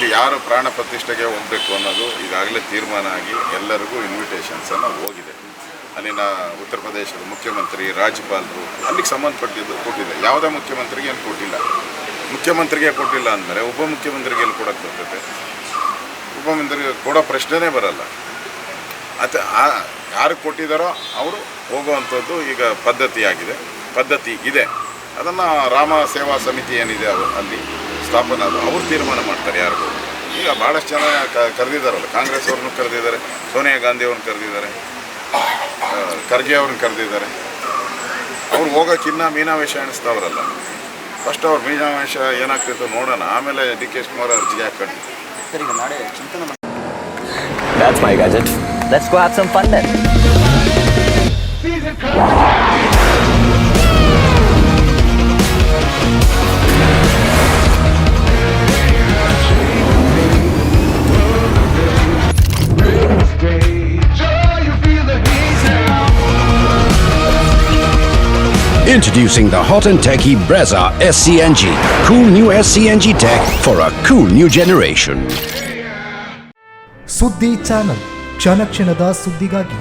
ಅಲ್ಲಿ ಯಾರು ಪ್ರಾಣ ಪ್ರತಿಷ್ಠೆಗೆ ಹೋಗಬೇಕು ಅನ್ನೋದು ಈಗಾಗಲೇ ತೀರ್ಮಾನ ಆಗಿ ಎಲ್ಲರಿಗೂ ಇನ್ವಿಟೇಷನ್ಸನ್ನು ಹೋಗಿದೆ. ಅಲ್ಲಿನ ಉತ್ತರ ಪ್ರದೇಶದ ಮುಖ್ಯಮಂತ್ರಿ, ರಾಜ್ಯಪಾಲರು ಅಲ್ಲಿಗೆ ಸಂಬಂಧಪಟ್ಟಿದ್ದು ಕೊಟ್ಟಿದೆ. ಯಾವುದೇ ಮುಖ್ಯಮಂತ್ರಿಗೆ ಏನು ಕೊಟ್ಟಿಲ್ಲ. ಮುಖ್ಯಮಂತ್ರಿಗೆ ಕೊಟ್ಟಿಲ್ಲ ಅಂದರೆ ಉಪಮುಖ್ಯಮಂತ್ರಿಗೆ ಎಲ್ಲಿ ಕೊಡೋಕ್ಕೆ ಬರ್ತದೆ? ಉಪಮಂತ್ರಿಗೆ ಕೊಡೋ ಪ್ರಶ್ನೆನೇ ಬರಲ್ಲ. ಯಾರು ಕೊಟ್ಟಿದ್ದಾರೋ ಅವರು ಹೋಗುವಂಥದ್ದು ಈಗ ಪದ್ಧತಿ ಇದೆ. ಅದನ್ನು ರಾಮ ಸೇವಾ ಸಮಿತಿ ಏನಿದೆ ಅಲ್ಲಿ ಸ್ಥಾಪನೆ ಅದು ಅವ್ರು ತೀರ್ಮಾನ ಮಾಡ್ತಾರೆ ಯಾರಿಗೂ. ಈಗ ಭಾಳಷ್ಟು ಜನ ಕರೆದಿದ್ದಾರಲ್ಲ, ಕಾಂಗ್ರೆಸ್ ಅವ್ರನ್ನೂ ಕರೆದಿದ್ದಾರೆ, ಸೋನಿಯಾ ಗಾಂಧಿ ಅವ್ರನ್ನ ಕರೆದಿದ್ದಾರೆ, ಖರ್ಗೆ ಅವ್ರನ್ನ ಕರೆದಿದ್ದಾರೆ. ಅವ್ರು ಹೋಗೋಕ್ಕಿನ್ನ ಮೀನಾವೇಶ ಎಣಿಸ್ತಾವ್ರಲ್ಲ. ಫಸ್ಟ್ ಅವ್ರು ಮೀನಾವೇಶ ಏನಾಗ್ತಿತ್ತು ನೋಡೋಣ, ಆಮೇಲೆ ಡಿ.ಕೆ. ಶಿವಕುಮಾರ್ ಅರ್ಜಿಗೆ ಹಾಕೊಂಡು. That's my gadget. Let's go have some fun then. Introducing the hot and techy Brezza SCNG. Cool new SCNG tech for a cool new generation. ಸುದ್ದಿ ಚಾನಲ್, ಕ್ಷಣ ಕ್ಷಣದ ಸುದ್ದಿಗಾಗಿ.